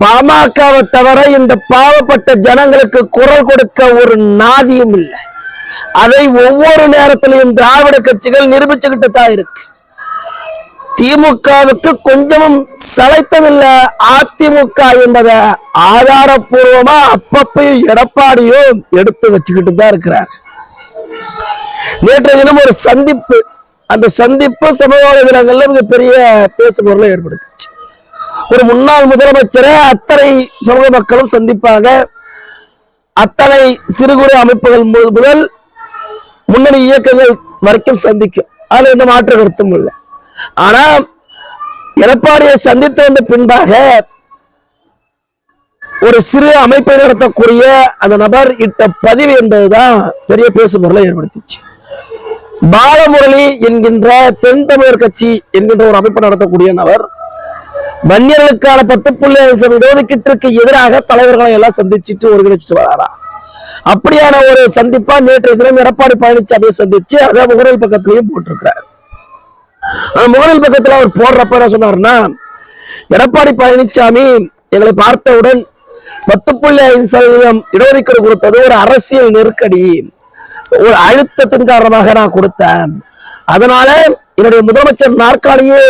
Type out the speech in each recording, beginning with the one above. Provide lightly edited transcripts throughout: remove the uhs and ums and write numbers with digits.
பாமகவை தவிர இந்த பாவப்பட்ட ஜனங்களுக்கு குரல் கொடுக்க ஒரு நாதியும் இல்லை. அதை ஒவ்வொரு நேரத்திலையும் திராவிட கட்சிகள் நிரூபிச்சுக்கிட்டு தான் இருக்கு. திமுகவுக்கு கொஞ்சமும் சளைத்ததில்லை. அதிமுக என்பதை ஆதாரப்பூர்வமா அப்பப்பையும் எடப்பாடியும் எடுத்து வச்சுக்கிட்டு தான் இருக்கிறார். நேற்றைய தினம் ஒரு சந்திப்பு, அந்த சந்திப்பு சமூக வலைதளங்கள்ல மிகப்பெரிய பேசுபொருளை ஏற்படுத்துச்சு. ஒரு முன்னாள் முதலமைச்சரை அத்தனை சமூக மக்களும் சந்திப்பாங்க. அத்தனை சிறு குறு அமைப்புகள் முதல் முன்னணி இயக்கங்கள் வரைக்கும் சந்திக்கும். அது எந்த மாற்று கருத்தும் இல்லை. ஆனா எடப்பாடியை சந்தித்து வந்த பின்பாக ஒரு சிறு அமைப்பை நடத்தக்கூடிய அந்த நபர் இட்ட பதிவு என்பதுதான் பெரிய பேசுபொருளை ஏற்படுத்திச்சு. பாலமுரளி என்கின்ற தென் தமிழர் கட்சி என்கின்ற ஒரு அமைப்பை நடத்தக்கூடிய நபர் வன்னியர்களுக்கான 10.5 இடஒதுக்கீட்டிற்கு எதிராக தலைவர்களை எல்லாம் சந்திச்சுட்டு ஒருங்கிணைச்சிட்டு வராரா. அப்படியான ஒரு சந்திப்பா நேற்றைய தினம் எடப்பாடி பழனிசாமியை சந்திச்சு அதை முகநூல் பக்கத்திலையும் போட்டிருக்கிறார். அந்த முகநூல் பக்கத்துல அவர் போடுறப்ப என்ன சொன்னாருன்னா, எடப்பாடி பழனிசாமி எங்களை பார்த்தவுடன் 10.5% இடஒதுக்கீடு கொடுத்தது ஒரு அரசியல் நெருக்கடி, ஒரு அழுத்தத்தின் காரணமாக நான் கொடுத்தேன். அதனால என்னுடைய முதலமைச்சர் நாற்காலியே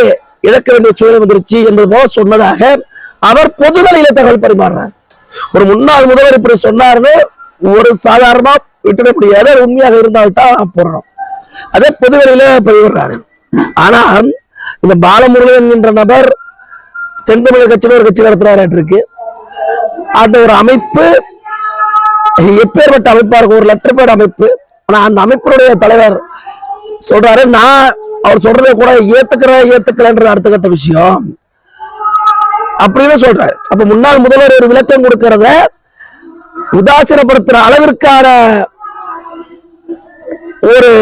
இழக்க வேண்டிய சூழல் வந்துருச்சு என்பது போல சொன்னதாக அவர் பொதுவெளியில தகவல் பரிமாறினார். ஒரு முன்னாள் முதல்வர் இப்படி சொன்னார்னு ஒரு சாதாரணமா விட்டுட முடியாது. உண்மையாக இருந்தால்தான் போறோம். அதே பொதுவெளியில பதிவிடுறாரு. ஆனா இந்த பாலமுருகன் என்கின்ற நபர் தென் தமிழக கட்சியில ஒரு கட்சி நடத்துறாரு இருக்கு. அந்த ஒரு அமைப்பு எப்பேற்பட்ட அமைப்பா இருக்கும், ஒரு லெட்டர் பேட் அமைப்பு. ஆனா அந்த அமைப்பினுடைய தலைவர் சொல்றாரு, நான் அவர் சொல்றதை கூட ஏத்துக்கலன்றது அடுத்த கட்ட விஷயம் அப்படின்னு சொல்றாரு. அப்ப முன்னாள் முதல்வர் ஒரு விளக்கம் கொடுக்கறத உதாசீனப்படுத்துற அளவிற்கான ஒரு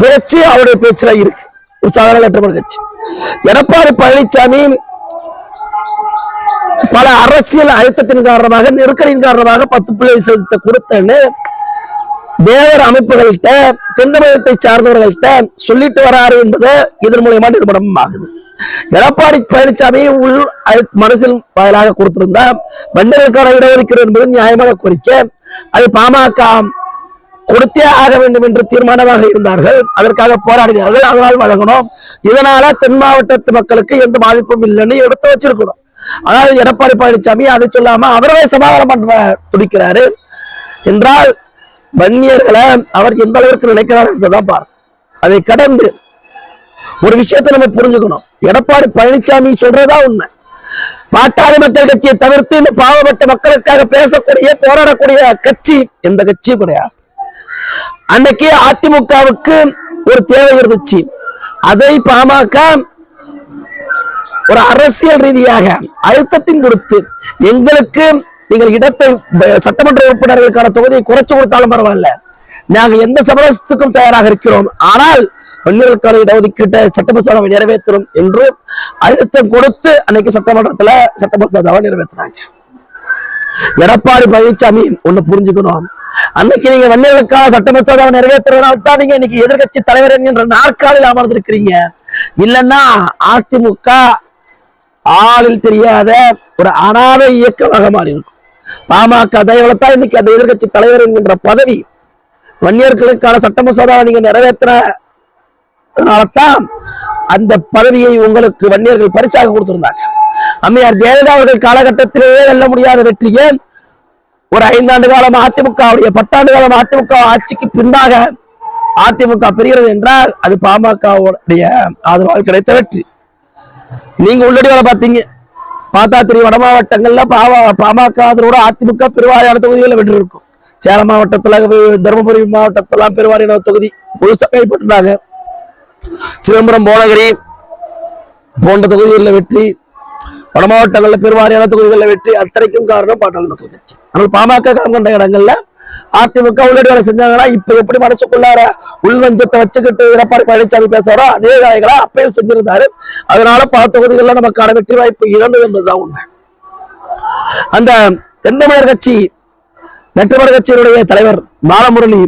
பேச்சு அவருடைய பேச்சுல இருக்கு. ஒரு சாதாரண லெட்டர் கட்சி எடப்பாடி பழனிசாமி பல அரசியல் அழுத்தத்தின் காரணமாக நெருக்கடியின் காரணமாக 10.5% கொடுத்தேன்னு தேவர் அமைப்புகள்கிட்ட தென் தமிழகத்தை சார்ந்தவர்கள்ட்ட சொல்லிட்டு வராரு என்பது இதன் மூலமா நிரூபணம் ஆகுது. எடப்பாடி பழனிசாமி உள் மனசில் வாயிலாக கொடுத்திருந்தா வண்டிகளுக்கான இடஒதுக்கீடு என்பது நியாயமான கோரிக்கை. அது பாமக கொடுத்தே ஆக வேண்டும் என்று தீர்மானமாக இருந்தார்கள். அதற்காக போராடினார்கள். அதனால் வழங்கணும். இதனால தென் மாவட்டத்து மக்களுக்கு எந்த பாதிப்பும் இல்லைன்னு எடுத்து வச்சிருக்கணும். ஆனால் எடப்பாடி பழனிசாமி அதை சொல்லாம அவரே சமாதானம் பண்ண துடிக்கிறாரு என்றால் வன்னியர்களை அவர் எந்த அளவிற்கு நினைக்கிறார் என்பதுதான் பாரு. அதை கடந்து ஒரு விஷயத்தை நம்ம புரிஞ்சுக்கணும். எடப்பாடி பழனிசாமி சொல்றதா உண்மை. பாட்டாளி மக்கள் கட்சியை தவிர்த்து இந்த பாவப்பட்ட மக்களுக்காக பேசக்கூடிய போராடக்கூடிய கட்சி எந்த கட்சியும் கிடையாது. அன்னைக்கு அதிமுகவுக்கு ஒரு தேவை இருந்துச்சு. அதை பாமக ஒரு அரசியல் ரீதியாக அழுத்தத்தின் கொடுத்து எங்களுக்கு நீங்கள் இடத்தை சட்டமன்ற உறுப்பினர்களுக்கான தொகுதியை குறைச்சு கொடுத்தாலும் பரவாயில்ல, நாங்கள் எந்த சமரசத்துக்கும் தயாராக இருக்கிறோம், ஆனால் வன்னியர்களுக்கான இடஒதுக்கீட்டை சட்டமசோதாவை நிறைவேற்றணும் என்று அழுத்தம் கொடுத்து அன்னைக்கு சட்டமன்றத்துல சட்டமசோதாவை நிறைவேற்றினாங்க. எடப்பாடி பழனிசாமி ஒண்ணு புரிஞ்சுக்கணும். அன்னைக்கு நீங்க வன்னியர்களுக்கான சட்டமசோதாவை நிறைவேற்றுறதுனால தான் நீங்க இன்னைக்கு எதிர்கட்சி தலைவர் என்கின்ற நாற்காலில் அமர்ந்திருக்கிறீங்க. இல்லைன்னா அதிமுக ஆளில் தெரியாத ஒரு அனாத இயக்கமாக மாறி இருக்கும். பாமக தயவுலத்தான் இன்னைக்கு அந்த எதிர்கட்சி தலைவர் என்கின்ற பதவி வன்னியர்களுக்கான சட்ட மசோதாவை நீங்க நிறைவேற்றினால்தான் அந்த பதவியை உங்களுக்கு வன்னியர்கள் பரிசாக கொடுத்திருந்தாங்க. அம்மையார் ஜெயலலிதா அவர்கள் காலகட்டத்திலேயே வெல்ல முடியாத வெற்றியை ஒரு 5 ஆண்டு காலம் அதிமுகவுடைய 10 ஆண்டு காலம் அதிமுக ஆட்சிக்கு பின்னாக அதிமுக பெறுகிறது என்றால் அது பாமகவுடைய ஆதரவால் கிடைத்த வெற்றி. நீங்க உள்ளடி வேலை பார்த்தீங்க, பார்த்தா தெரியும். வட மாவட்டங்கள்ல பாமக ஆதரவோட அதிமுக பெருவாரியான தொகுதிகளில் வெற்றி இருக்கும். சேலம் மாவட்டத்துல, தருமபுரி மாவட்டத்தெல்லாம் பெருவாரியான தொகுதி முழுசா கைப்பற்றினாங்க. சிதம்பரம், போனகிரி போன்ற தொகுதிகளில் வெற்றி, வட மாவட்டங்கள்ல பெருவாரியான தொகுதிகளில் வெற்றி. அத்தனைக்கும் காரணம் பாட்டாளி மக்கள் கட்சி. ஆனால் பாமக களம் கொண்ட இடங்கள்ல அதிமுக உள்ளடி வேலை செஞ்சாங்கன்னா இப்ப எப்படி மனசுக்குள்ளார உள்வஞ்சத்தை வச்சுக்கிட்டு எடப்பாடி பழனிசாமி பேசுறோம் அதே வேலைகளா அப்பயும் செஞ்சிருந்தாரு. அதனால பல தொகுதிகளில் நமக்கான வெற்றி வாய்ப்பு இழந்தது என்பதுதான் உண்மை. அந்த தென் தமிழர் கட்சி நெட்டமர் கட்சியினுடைய தலைவர் பாலமுரளி,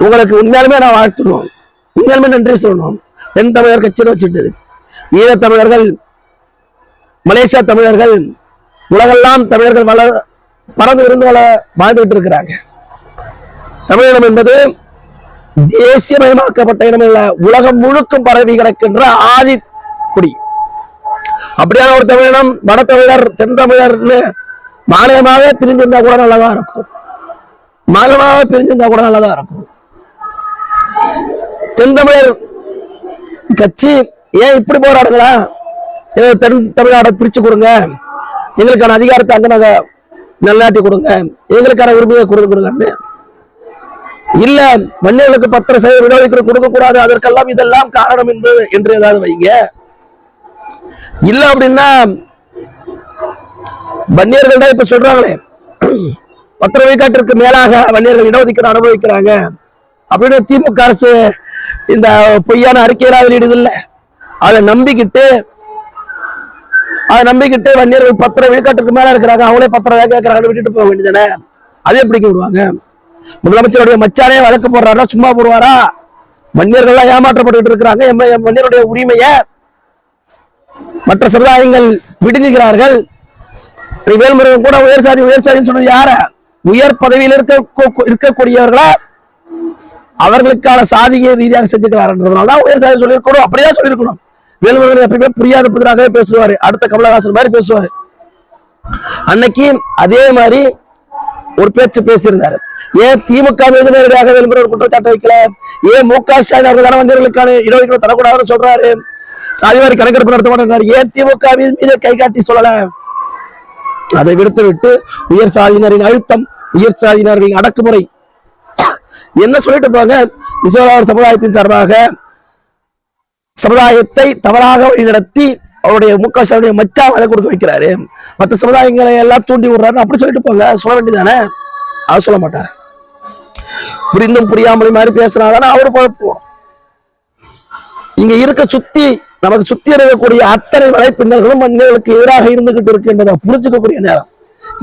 உங்களுக்கு உண்மையாலுமே நான் வாழ்த்துணும், உண்மையாலுமே நன்றி சொல்லணும். தென் தமிழர் கட்சின்னு வச்சுட்டு ஈழத்தமிழர்கள், மலேசியா தமிழர்கள், உலகெல்லாம் தமிழர்கள் பறந்து விருந்து வாழ்ந்துகிட்டு இருக்கிறாங்க. தமிழினம் என்பது தேசியமயமாக்கப்பட்ட இனம் இல்ல, உலகம் முழுக்கும் பரவி கிடக்கின்ற ஆதி குடி. அப்படியான ஒரு தமிழினம் வட தமிழர் தென் தமிழர்னு மாநிலமாக பிரிஞ்சிருந்தா கூட நல்லதா இருக்கும். மாநிலமாக பிரிஞ்சிருந்தா கூட நல்லதா இருக்கும். தென் தமிழர் கட்சி ஏன் இப்படி போராடுங்களா? தென் தமிழ்நாடை பிரிச்சு கொடுங்க, எங்களுக்கான அதிகாரத்தை அங்க நாங்க நிலைநாட்டி கொடுங்க, எங்களுக்கான உரிமையை கொடுங்க. இல்ல, வன்னியர்களுக்கு 10% இடஒதுக்கீடு கொடுக்க கூடாது, அதற்கெல்லாம் இதெல்லாம் காரணம் என்று ஏதாவது வைங்க. இல்ல அப்படின்னா வன்னியர்கள் தான் இப்ப சொல்றாங்களே 10 விழுக்காட்டிற்கு மேலாக வன்னியர்கள் இடஒதுக்கீடு அனுபவிக்கிறாங்க அப்படின்னு திமுக அரசு இந்த பொய்யான அறிக்கையெல்லாம் வெளியிடுது இல்ல, அதை நம்பிக்கிட்டு வன்னியர்கள் 10 விழுக்காட்டுக்கு மேல இருக்கிறாங்க, அவங்களே 10 கேட்கறாங்க, விட்டுட்டு போக வேண்டியதானே? அதே பிடிக்க விடுவாங்க. முதலமைச்சருடைய மச்சானே வழக்கு போடுறாரா? சும்மா போடுவாரா? வன்னியர்கள் ஏமாற்றப்பட்டு இருக்கிறாங்க. வன்னியருடைய உரிமையை மற்ற சமுதாயங்கள் விடுங்கிறார்கள். வேல்முருகன் கூட உயர் சாதின்னு சொன்னது யார? உயர் பதவியில் இருக்கக்கூடியவர்களா அவர்களுக்கான சாதிய ரீதியாக செஞ்சுக்கிறார்ன்றதுனாலதான் உயர் சாதி சொல்லியிருக்கணும். அப்படிதான் சொல்லியிருக்கணும். வேல்முருகன் எப்பயுமே புரியாத புதிராகவே பேசுவாரு, அடுத்த கமலஹாசன் மாதிரி பேசுவாரு. அன்னைக்கு அதே மாதிரி ஒரு பேச்சு பேசியிருந்தாரு. ஏன் திமுக மீது நேரடியாக வேல்முருகன் குற்றச்சாட்டு வைக்கல? ஏன் மு.க. ஸ்டாலின் அவர்கள் வன்னியர்களுக்கான இடஒதுக்கீடு தரக்கூடாதுன்னு சொல்றாரு, சாதிவாரி கணக்கெடுப்பு நடத்த மாட்டேங்கிறாரு, ஏன் திமுக மீது கை காட்டி சொல்லல? அதை விடுத்து விட்டு உயர் சாதியினரின் அழுத்தம், உயர் சாதியினரின் அடக்குமுறை என்ன சொல்லிட்டு போங்க. இஸ்லாமிய சமுதாயத்தின் சார்பாக சமுதாயத்தை தவறாக வழிநடத்தி அவருடைய மு.க. ஸ்டாலினுடைய மச்சா அதை கொடுக்க வைக்கிறாரு, மற்ற சமுதாயங்களை எல்லாம் தூண்டி விடுறாரு அப்படி சொல்லிட்டு போங்க. சொல்ல வேண்டியதானே? அவர் சொல்ல மாட்டார். புரிந்தும் புரியாமலும் மாதிரி பேசுறாதானே அவரு குழப்பம். இங்க சுத்தி நமக்கு சுத்தி இருக்கக்கூடிய அத்தனை வலைப்பின்னல்களும் வன்னியர்களுக்கு எதிராக இருந்துகிட்டு இருக்கு என்பதை புரிஞ்சுக்கக்கூடிய நேரம்.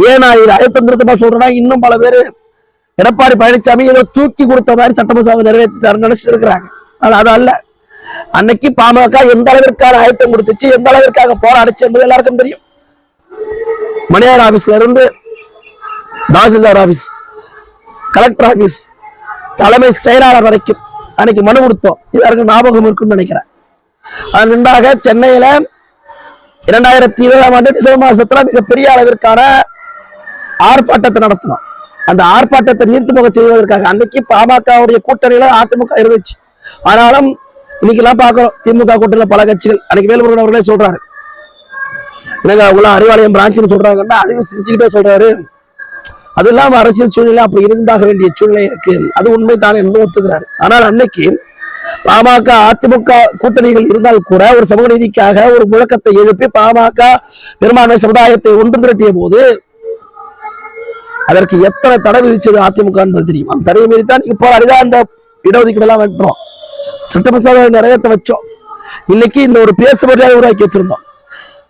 ஏன்னா இது அழுத்தந்திருத்தமா சொல்றேன்னா, இன்னும் பல பேரு எடப்பாடி பழனிசாமி ஏதோ தூக்கி கொடுத்த மாதிரி சட்டமசோதாவை நிறைவேற்றி நினைச்சிட்டு இருக்கிறாங்க. ஆனா அது அல்ல. அன்னைக்கு பாமக எந்த அளவிற்கான அழுத்தம் கொடுத்துச்சு, எந்த அளவிற்காக போராடிச்சு என்பது எல்லாருக்கும் தெரியும். மணியார் ஆபீஸ்ல இருந்து தாசில்தார் ஆபீஸ், கலெக்டர் ஆபீஸ், தலைமை செயலாளர் வரைக்கும் அன்னைக்கு மனு கொடுத்தோம். எல்லாருக்கும் ஞாபகம் இருக்குன்னு நினைக்கிறேன். அதன் முன்பாக சென்னையில 2020ஆம் ஆண்டு டிசம்பர் மாசத்துல மிகப்பெரிய அளவிற்கான ஆர்ப்பாட்டத்தை நடத்தினோம். அந்த ஆர்ப்பாட்டத்தை நீர்த்து போக செய்வதற்காக அன்னைக்கு பாமகவுடைய கூட்டணியில அதிமுக இருந்துச்சு. ஆனாலும் இன்னைக்கு எல்லாம் பாக்குறோம் திமுக கூட்டணியில பல கட்சிகள். அன்னைக்கு வேலுமுருகன் அவர்களே சொல்றாரு, எனக்கு அவங்கள அறிவாலயம் பிரான்ச்சுன்னு சொல்றாங்கன்னா அதையும் சிரிச்சுக்கிட்டே சொல்றாரு. அது இல்லாம அரசியல் சூழ்நிலை அப்படி இருந்தாக வேண்டிய சூழ்நிலை இருக்கு, அது உண்மை தானே என்று ஒத்துக்கிறாரு. ஆனால் அன்னைக்கு பாமக அதிமுக கூட்டணிகள் இருந்தால் கூட ஒரு சமூக நீதிக்காக ஒரு முழக்கத்தை எழுப்பி பாமக பெரும்பான்மை சமுதாயத்தை ஒன்று திரட்டிய போது அதற்கு எத்தனை தடை விதிச்சது அதிமுக என்பது தெரியும். அந்த தடையை மீறித்தான் இப்போ அடிதான் அந்த இடஒதுக்கீடு எல்லாம் வெட்டுறோம், சட்டமசோதாவை நிறைவேற்ற வச்சோம். இன்னைக்கு இந்த ஒரு பேசுபடியாக உருவாக்கி வச்சிருந்தோம்.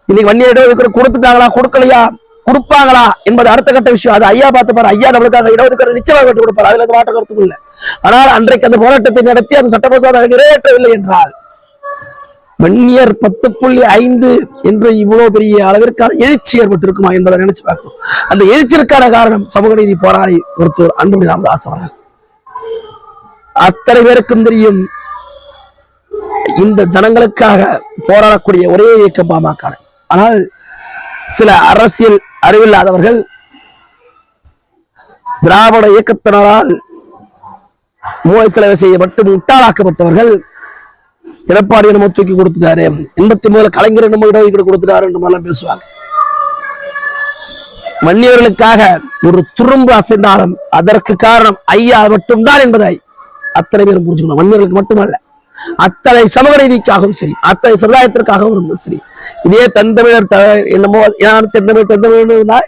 இன்னைக்கு வன்னியர் இடஒதுக்கீடு கொடுத்துட்டாங்களா கொடுக்கலையா கொடுப்பாங்களா என்பது அடுத்த கட்ட விஷயம். அது ஐயா பார்த்துப்பாரு. ஐயா நம்மளுக்காக இடஒதுக்கீடு நிச்சயமாக வெட்டி கொடுப்பாரு, அதுல எந்த மாற்ற கருத்தும் இல்லை. ஆனால் அன்றைக்கு அந்த போராட்டத்தை நடத்தி அந்த சட்டமசோதாவை நிறைவேற்றவில்லை என்றால் வன்னியர் 10.5 என்று இவ்வளவு பெரிய அளவிற்கான எழுச்சி ஏற்பட்டிருக்குமா என்பதை நினைச்சு பார்க்கணும். அந்த எழுச்சிற்கான காரணம் சமூக நீதி போராளி ஒருத்தர் அன்புமணி ராமதாஸ் அவர்கள். அத்தனை பேருக்கும் தெரியும் இந்த ஜனங்களுக்காக போராடக்கூடிய ஒரே இயக்கம் பாமக. ஆனால் சில அரசியல் அறிவில்லாதவர்கள் திராவிட இயக்கத்தினரால் மூளை செலவு செய்யப்பட்டு முட்டாளாக்கப்பட்டவர்கள் எடப்பாடி என்னமோ தூக்கி கொடுத்துட்டாரு, 83 கலைஞர் என்னமோ இடஒதுக்கீடு கொடுத்துட்டாரு என்று மாதிரிலாம் பேசுவாங்க. வன்னியர்களுக்காக ஒரு துரும்பு அசைந்தாலும் அதற்கு காரணம் ஐயா மட்டும்தான் என்பதை அத்தனை பேரும் புரிஞ்சுக்கணும். வன்னியர்களுக்கு மட்டுமல்ல, அத்தனை சமூக நீதிக்காகவும் சரி, அத்தனை சமுதாயத்திற்காகவும் இருந்தும் சரி. இதே தந்தமிழர் என்னமோ தென்தமிழர்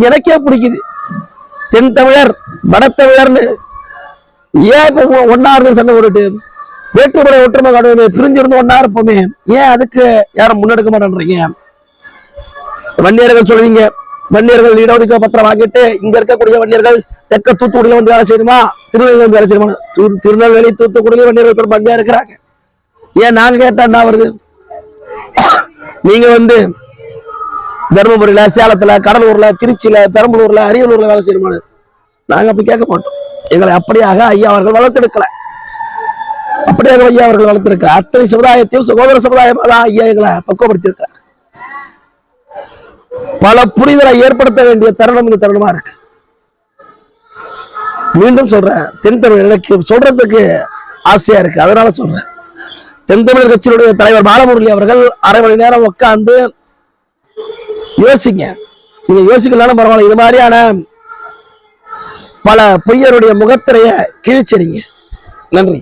எனக்கே பிடிக்குது. தென் தமிழர் வட தமிழர்னு ஏன் இப்ப ஒன்னாவது சண்டை போட்டுட்டு வேற்றுமுறை ஒற்றுமை காணுமே, பிரிஞ்சிருந்து ஒன்னா இருப்போமே, ஏன் அதுக்கு யாரும் முன்னெடுக்க மாட்டேன்றீங்க? வன்னியர்கள் சொல்றீங்க, வன்னியர்கள் இடஒதுக்கீடு பத்திரம் வாங்கிட்டு இங்க இருக்கக்கூடிய வன்னியர்கள் தெற்க தூத்துக்குடியில வந்து வேலை செய்யணுமா, திருநெல்வேலி வந்து வேலை செய்யணுமா? திருநெல்வேலி தூத்துக்குடியில வன்னியர்கள் பெரும்பான்மையா இருக்கிறாங்க. ஏன் நான் கேட்டா என்ன வருது? நீங்க தருமபுரியில, சேலத்துல, கடலூர்ல, திருச்சியில, பெரம்பலூர்ல, அரியலூர்ல வேலை செய்யணுமானு நாங்க அப்படி கேட்க மாட்டோம். எங்களை அப்படியாக ஐயா அவர்கள் வளர்த்தெடுக்கல. அப்படியாக ஐயா அவர்கள் வளர்த்திருக்க அத்தனை சமுதாயத்தையும் சகோதர சமுதாயமாக தான் ஐயா எங்களை பக்குவப்படுத்தியிருக்கிறார். பல புரிதலை ஏற்படுத்த வேண்டிய தருணம் இந்த தருணமா இருக்கு. மீண்டும் சொல்றேன், தென் தமிழ் எனக்கு சொல்றதுக்கு ஆசையா இருக்கு, அதனால சொல்றேன். தென் தமிழர் கட்சியினுடைய தலைவர் பாலமுரளி அவர்கள் 1/2 மணி நேரம் உட்கார்ந்து யோசிங்க. நீங்க யோசிக்கலாம் பரவாயில்ல, இது மாதிரியான பல பொய்யருடைய முகத்திரைய கிழிச்சறிங்க. நன்றி.